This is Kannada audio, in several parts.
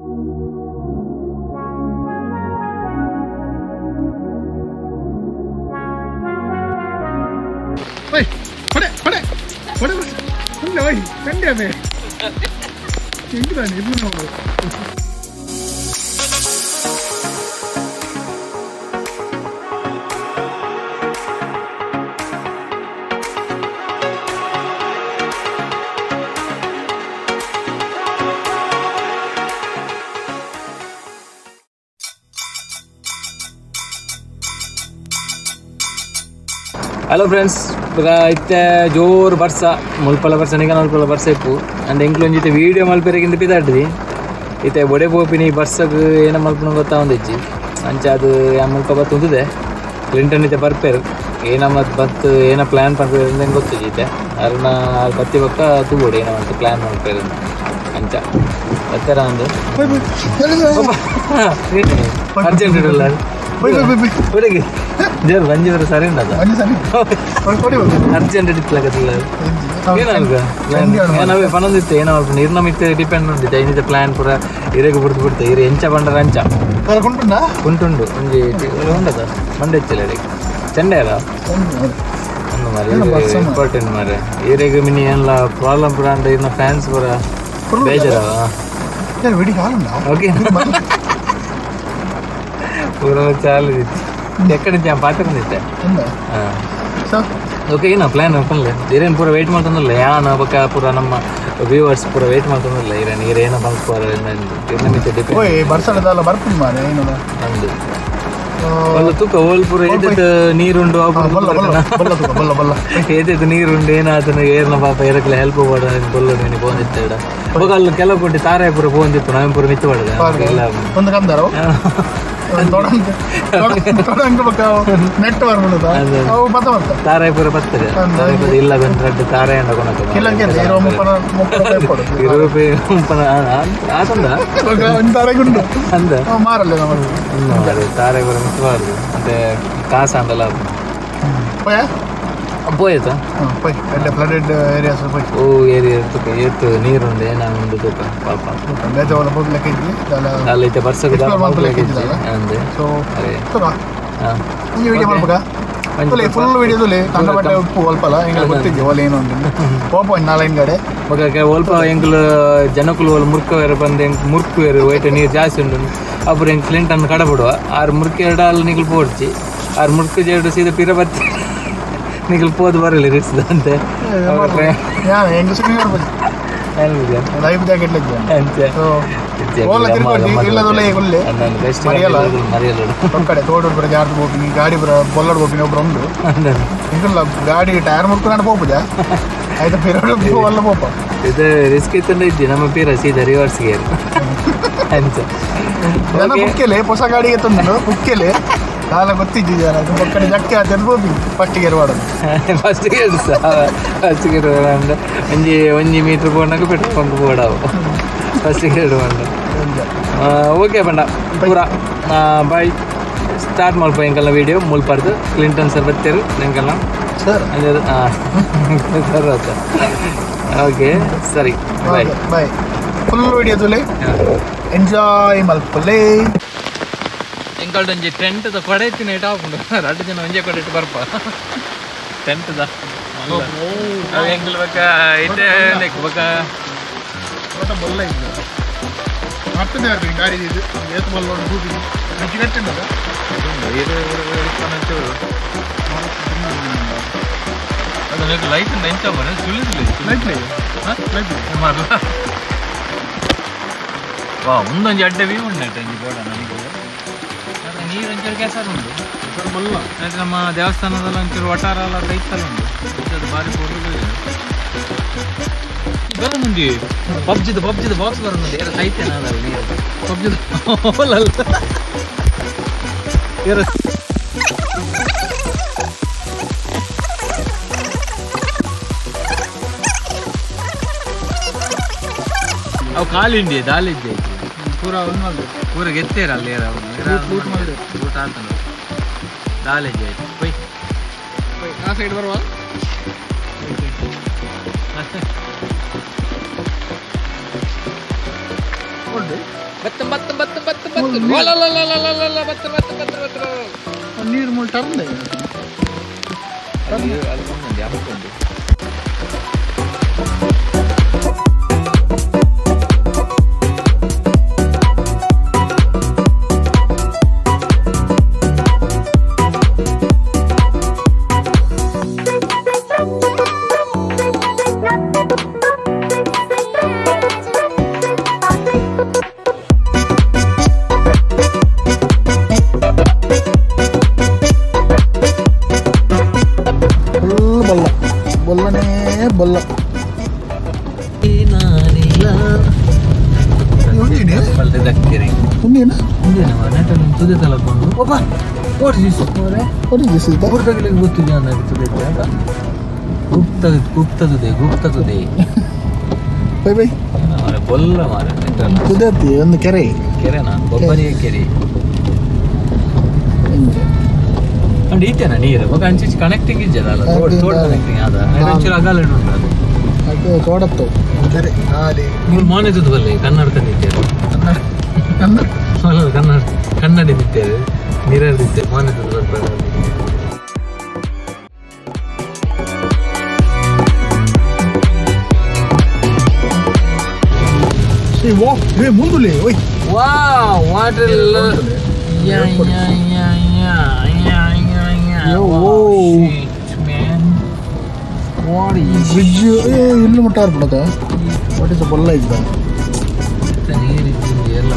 Oi, pade. Oi, kandiyame. Engidani ibnu nodu. Hello friends, itte jor barsa mulpala barsa niga mulpala barsa ippu and englonji ite video malpereginda pidaddi ite bode popini barsagu ena malpunu gotta ondecchi ancha adu yamalka bat undude Clinton ite barperu ena mat bat ena plan parperu enden gottu ite aruna batti bakka tu bode ena mat plan malperu ancha attara andu urgent idalla bye Jer banjir sare nada. Banjir sare. Urgent edit lagadilla. Yenaga. Yenawe pananditte yenawe nirnamitte depend undi dainite plan pura irege purthe ire encha bandara ancha. Kara kuntunda? Kuntundu. Onji undada. Mandechilade. Chendera. Annu mari important mare. Irege mini enla problem pura ande irna fans pura bejara. Yer vedi kaalunda. Okay. Pura chalu. ఎక్కడ నుంచి పాత్రనిద్ದೆ ಓಕೆ ನಾ ಪ್ಲಾನ್ ಹಾಕೊಂಡ್ಲೆ ಇರೇನು ಪೂರ ವೆಯ್ಟ್ ಮಾಡ್ತಂದಿಲ್ಲ ಯಾನ ಬಕ್ಕ ಪೂರ ನಮ್ಮ ವ್ಯೂವರ್ಸ್ ಪೂರ ವೆಯ್ಟ್ ಮಾಡ್ತಂದಿಲ್ಲ ಇರೇನು ಇರೇನ ಬಂದ್ಕೋರ ಮಿತ್ತೆ ಡಿಪೆಂಡ್ ಬರ್ಸಡದಲ್ಲ ಬರ್ತೀನಿ ಮಾರೆ ಏನದ ಅಂದು ಒಳ್ಳೆ ತೂಕ ಓಲ್ ಪೂರ ಏದೈತೆ ನೀರುಂಡು ಏದೈತೆ ನೀರುಂಡು ಏನಾದನು ಏರ್ನ ಪಾಪ ಏರಕ್ಲೆ ಹೆಲ್ಪ್ ಮಾಡ ಬೊಲ್ಲ ನೀನು ಬೋಂದಿತ್ತೇಡ ಅವಾಗ ಅಲ್ಲಿ ಕೆಲವು ಕೊಟ್ಟು ತಾರಾಯ ಪೂರ ಬೋಂದಿತ್ತು ನಾವೇನು ಪೂರ ಮಿತ್ತು ಮಾಡಿದೆ ಎಲ್ಲ ಒಂದು ಕಂದಾರ ತಾರಾಯಪುರ ಬರ್ತದೆ ಇಲ್ಲ ಬಂದ್ರೆ ತಾರಾಯ ಅಂದ ತಾರಾಯಪುರ ಮಿತ್ತಬಾರ್ದು ಮತ್ತೆ ಕಾಸ ಅಂದಲ್ಲ పోయేదా ఫ్లడెడ్ ఏరియాస్ పోయి ఓ ఏరియా ఎత్తు నీరుండే ఏనా ఉంది తూక పాప ಬೇಜ ಒಳ ಹೋಗ್ಲಿ ಲಕ್ಕೇಜಿ ಅಲ್ಲಿ ಐತೆ ಬರ್ಸಕ್ಕೆ ಅಂದೆ ಸೊ ಅರೆ ಈ ವಿಡಿಯೋ ಮಾಡ್ಬೇಕಾ ಫುಲ್ ವಿಡಿಯೋದಲ್ಲಿ ಕನ್ನಡ ಬಟ್ಟೆ ಉಪ್ಪು ಒಲ್ಪಲ್ಲ ಎಂಗಲ್ ಗೊತ್ತಿದ್ದೆ ಒಲೆ ಏನು ಅಂತ ಪೋಪ ನಾಲೈನ್ ಗಡೆ ಮಗ ಒಲ್ಪ ಎಂಗಲ್ ಜನಕುಲು ಒಲ್ ಮುರ್ಕ ಬೇರೆ ಬಂದು ಮುರ್ಕು ಬೇರೆ ವೈಟ್ ನೀರು ಜಾಸ್ತಿ ಉಂಟು ಅಬ್ಬರು ಎಂಗ್ ಕ್ಲಿಂಟ್ ಅನ್ನು ಕಡಬಿಡುವ ಆರು ಮುರ್ಕು ಎರಡು ಅಲ್ಲಿ ನಿಗಲ್ ಪೋಡ್ಚಿ ಆರು ಮುರ್ಕು ಜೇಡು ಸೀದಾ ಪಿರ ಬತ್ತಿ ನಿಗಲ್ ಪೋದು ಬರಲಿ ರಿಸ್ದಂತೆ ಲೈಫ್ ಜಾಕೆಟ್ ಕಡೆ ತೋಟೂರು ಜಾರ್ದು ಹೋಗ್ತೀನಿ ಗಾಡಿ ಬೊಲ್ಲಡ್ ಹೋಗ್ತೀನಿ ಒಬ್ರು ಉಂಡು ಇಲ್ಲ ಗಾಡಿ ಟೈರ್ ಮುರ್ಕೊಂಡು ಹೋಗ್ಬೋದ ಆಯ್ತು ಪಿರೋಡ್ ಒಲ್ಲ ಹೋಪ ಇದು ರಿಸ್ಕ್ ಇತ್ತಂದ್ರೆ ಇದ್ದಿ ನಮ್ಮ ಪೀರ ಸೀದಾ ರಿವರ್ಸ್ಗೆ ಜನ ಕುಕ್ಕೆಲೆ ಹೊಸ ಗಾಡಿಗೆ ತಂದು ಕುಕ್ಕೆಲೆ ಕಾಲ ಗೊತ್ತಿದ್ದಿದ್ದಾರ ಕಡೆ ಜಕ್ಕೆ ಅನ್ಬೋದು ಫಸ್ಟ್ ಗೇರ್ ಮಾಡೋದು ಫಸ್ಟ್ ಗೇರ್ ಫಸ್ಟ್ ಗೇರ್ ಅಂದ್ರೆ ಒಂಜಿ ಮೀಟ್ರ್ ಪೋನಾಗ ಪೆಟ್ರೋಲ್ ಬಂಕ್ ಬೋಡಾವು ಫಸ್ಟ್ ಗೇರ್ ಬಂಡ ಓಕೆ ಬಂಡ ಪೂರ ಬಾಯ್ ಸ್ಟಾರ್ಟ್ ಮಾಡ್ಕೊ ಎಂಕಲ್ಲ ವೀಡಿಯೋ ಮುಲ್ಪಾರ್ದು ಕ್ಲಿಂಟನ್ ಸರ್ ಬರ್ತೀರು ಎಂಕಲ್ಲ ಸರ್ ಸರ್ ಓಕೆ ಸರಿ ಬಾಯ್ ಬಾಯ್ ಫುಲ್ ವೀಡಿಯೋದಲ್ಲಿ ಎಂಜಾಯ್ ಮಲ್ಪಲ್ಲೇ ಎಂಕಲ್ಡೊಂಜಿ ಟೆಂಟ್ದ ಕೊಡೆ ಇತ್ತಿನ ಇಟ್ಟು ಹಾಕೊಂಡು ಎರಡು ಜನ ಒಂಜೆ ಕೊಡೆ ಇಟ್ಟು ಬರ್ಪ ಟೆಂಟ್ದ ಅವು ಎಂಕಲ್ ಬೇಕ ಇಟ್ಟೆ ಬೇಕ ಬೊಲ್ಲ ಇದ್ದು ಮತ್ತದೇ ಇರ್ಬೇಕು ಗಾಡಿ ಇದು ಏತು ಬಲ್ಲ ಕೂಗಿ ರುಚಿ ಕಟ್ಟಿಂದ ಅದು ಲೈಟ್ ನೆಂಚ ಬರ ಸುಳಿದಿಲ್ಲ ವಾ ಮುಂದೊಂದು ಅಡ್ಡ ವ್ಯೂ ಉಂಟು ಈ ಬೋಡ ನನಗೆ ನೀರು ಒಂಚೂರು ಕೆಸರು ಉಂಟು ಬಲ್ಲ ಯಾಕೆ ನಮ್ಮ ದೇವಸ್ಥಾನದಲ್ಲಿ ಒಂಚೂರು ವಟಾರ ಎಲ್ಲ ಇತ್ತಲ್ಲ ಉಂಟು ಅದು ಭಾರಿ ಫೋಟೋ ಬರೋನುಂಡಿ ಪಬ್ಜಿದು ಬಾಕ್ಸ್ ಬರೋನುಂಡಿ ಯಾರು ಸೈತೇನ ಅದಲ್ಲ ನೀರು ಪಬ್ಜಿದು ಹೋಲಲ್ಲ ಯಾರು ಅವು ಕಾಲಿಂಡಿ ದಾಲಿದ್ದೆ ಪೂರ ಪೂರ ಗೆತ್ತೇರ ಅಲ್ಲಿ ಊಟ ಅಂತ ದಾಲಿದ್ದೆ ಆಯ್ತು ಪೈ ಆ ಸೈಡ್ ಬರುವ ನೀರು ಮುಳ್ಟಂದೆ ಬಲ್ಲ ಒಂದು ಕೆರೆ ಕೆರೆನಾ ಬೊಬ್ಬರಿಯ ಕೆರೆ ಅಂಡ್ ಈತೇನ ನೀರು ఒక ಅಂಚಿ ಕನೆಕ್ಟಿಂಗ್ ಇಜ್ಜದಲ್ಲ ತೋಡ್ ಕನೆಕ್ಟಿಂಗ್ ಆದ ಒಂಚೂರು ಅಗಲ ಉಂಟು ಅದು ತೋಡತ್ತು ಕೆರೆ ಖಾಲಿ ನೀವು ಮಾನೇತದ ಬಲ್ಲಿ ಕನ್ನಡಕ ನಿಂತೇವೆ ಕನ್ನಡ ನಿಂತೇವೆ ನೀರಲ್ಲಿ ನಿಂತೇವೆ ಮಾನೇತದ ಬರ್ತಾರೆ ಮುಂದುಲೆ ವಾವ್ ವಾಟರ್ ಬ್ರಿಡ್ಜ್ ಇನ್ನು ಮುಟ್ಟಾರ ಬಿಡದ ವಾಟ್ ಇಸ್ ಬಲ್ಲ ಇದ್ದ ಎಲ್ಲ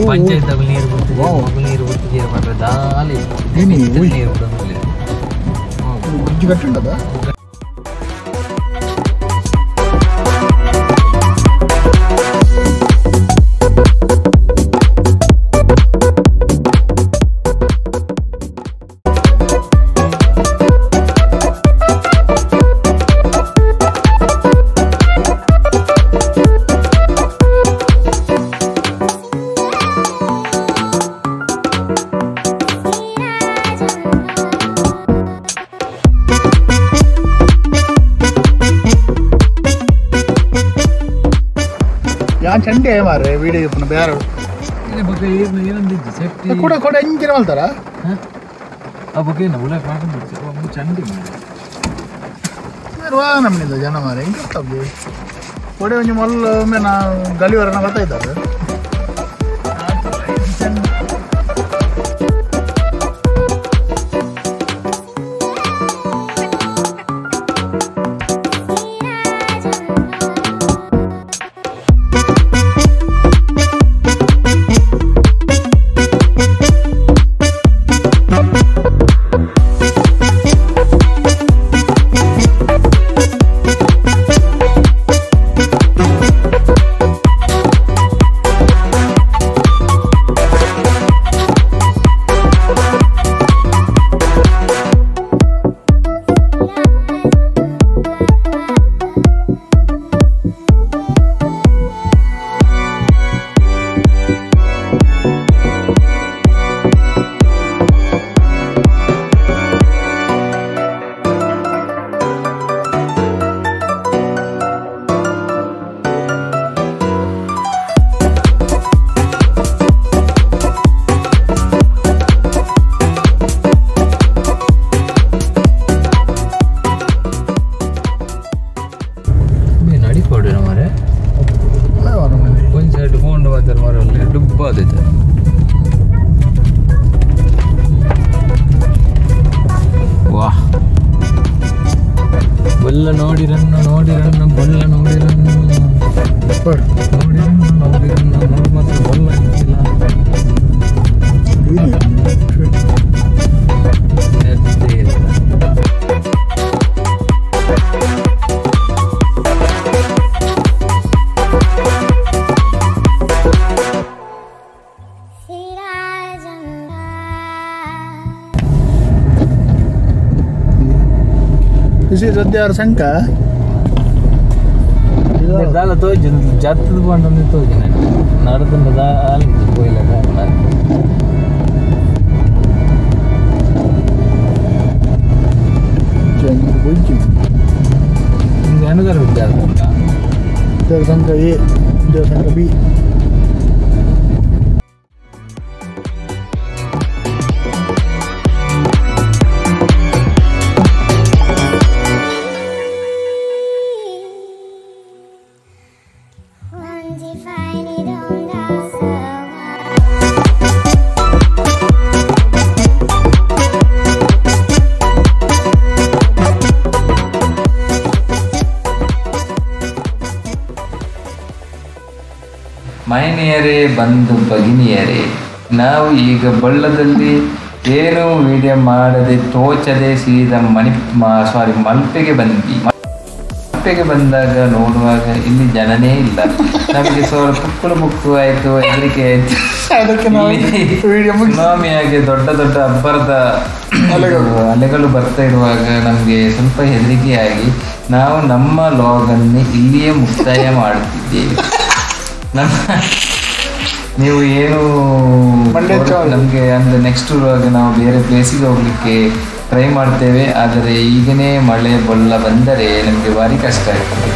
ಪಂಚಾಯತ್ ನೀರು ಬಿಡ್ತಿದ್ದೀರ ಮಾತ್ರ ದಾಲಿ ನೀರು ಬ್ರಿಡ್ಜ್ ಕಟ್ಟುಂಟದ ಚಂಡೆ ಮಾರ್ರೆ ವಿಡಿಯೋ ಬೇರೆ ಕೂಡ ಕೂಡ ಹಿಂಗಿನ ಮಾಡ್ತಾರ ಚಂಡಿ ನಮ್ಮಿಂದ ಜನ ಮಾರ ಹಿಂಗೆ ಇರ್ತಾವೆ ಕೊಡೆ ಒಂಜಿ ಮಲ್ಲ ಒಮ್ಮೆ ನಾ ಗಲಿವರನ ಬರ್ತಾ ಇದ್ದಾರೆ ಬೊಲ್ಲ ನೋಡಿರನ್ನು ನೋಡಿರನ್ನು ಬೊಲ್ಲ ನೋಡಿರನ್ನು ನೋಡಿರನ್ನು ನೋಡಿರನ್ನು ನೋಡಿ ಮಾತ್ರ ಬೊಲ್ಲ ಇದ್ದಿಲ್ಲ इसी सद्यार शंका दाल तो जात बंद तो नड़द दाल कोयला ಏನದಾರು ವಿದ್ಯಾಸಂಘ ಎ ವಿದ್ಯಾಸಂಘ ಬಿ. ಮೈನಿಯರೇ ಬಂದು ಭಗಿನಿಯರೇ, ನಾವು ಈಗ ಬಳ್ಳದಲ್ಲಿ ಏನು ವಿಡಿಯೋ ಮಾಡದೆ ತೋಚದೆ ಸೀದಾ ಮಲ್ಪೆಗೆ ಬಂದ್ವಿ. ಮಲ್ಪೆಗೆ ಬಂದಾಗ ನೋಡುವಾಗ ಇಲ್ಲಿ ಜನನೇ ಇಲ್ಲ. ನಮಗೆ ಸ್ವಲ್ಪ ಬುಕ್ಕು ಆಯಿತು, ಹೆದರಿಕೆ ಆಯಿತು. ಸುನಾಮಿಯಾಗಿ ದೊಡ್ಡ ದೊಡ್ಡ ಅಬ್ಬರದ ಅಲೆಗಳು ಬರ್ತಾ ಇರುವಾಗ ನಮಗೆ ಸ್ವಲ್ಪ ಹೆದರಿಕೆಯಾಗಿ ನಾವು ನಮ್ಮ ಲಾಗನ್ನು ಇಲ್ಲಿಯೇ ಮುಕ್ತಾಯ ಮಾಡುತ್ತಿದ್ದೇವೆ. ನೀವು ಏನು ನಮಗೆ ಅಂದರೆ ನೆಕ್ಸ್ಟ್ ನಾವು ಬೇರೆ ಪ್ಲೇಸಿಗೆ ಹೋಗ್ಲಿಕ್ಕೆ ಟ್ರೈ ಮಾಡ್ತೇವೆ. ಆದರೆ ಈಗನೇ ಮಳೆ ಬೊಳ್ಳ ಬಂದರೆ ನಮಗೆ ಭಾರಿ ಕಷ್ಟ ಆಗ್ತದೆ.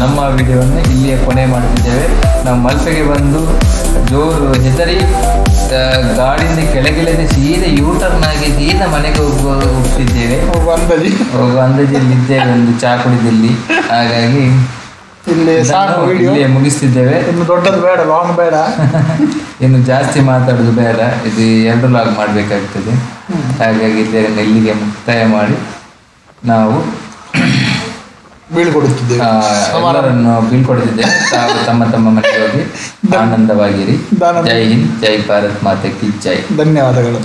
ನಮ್ಮ ವಿಡಿಯೋವನ್ನು ಇಲ್ಲಿಯೇ ಕೊನೆ ಮಾಡ್ತಿದ್ದೇವೆ. ನಾವು ಮಲ್ಪೆಗೆ ಬಂದು ಜೋರು ಹೆದರಿ ಗಾಡಿಯಿಂದ ಕೆಳಗಿಳದೆ ಸೀದಾ ಯೂಟರ್ನ್ ಆಗಿ ಸೀದಾ ಮನೆಗೆ ಹೋಗ್ತಿದ್ದೇವೆ. ಹೋಗುವ ಅಂದಾಜಲ್ಲಿದ್ದೇವೆ, ಒಂದು ಚಾ ಕುಡಿದಲ್ಲಿ. ಹಾಗಾಗಿ ಇಲ್ಲಿಯೇ ಮುಗಿಸ್ತಿದ್ದೇವೆ. ಇನ್ನು ದೊಡ್ಡದು ಬೇಡ, ಲಾಂಗ್ ಬೇಡ, ಇನ್ನು ಜಾಸ್ತಿ ಮಾತಾಡೋದು ಬೇಡ. ಇದು 2 ಲಾಗ್ ಮಾಡಬೇಕಾಗ್ತದೆ. ಹಾಗಾಗಿ ಇದನ್ನು ಇಲ್ಲಿಗೆ ಮುಕ್ತಾಯ ಮಾಡಿ ನಾವು ಬೀಳ್ಕೊಡುತ್ತಿದ್ದೇವೆ, ಎಲ್ಲರನ್ನು ಬೀಳ್ಕೊಡುತ್ತಿದ್ದೇವೆ. ತಾವು ತಮ್ಮ ತಮ್ಮ ಮನೆಗೆ ಹೋಗಿ ಆನಂದವಾಗಿರಿ. ಜೈ ಹಿಂದ್, ಜೈ ಭಾರತ್ ಮಾತೆ ಕಿ ಜೈ. ಧನ್ಯವಾದಗಳು.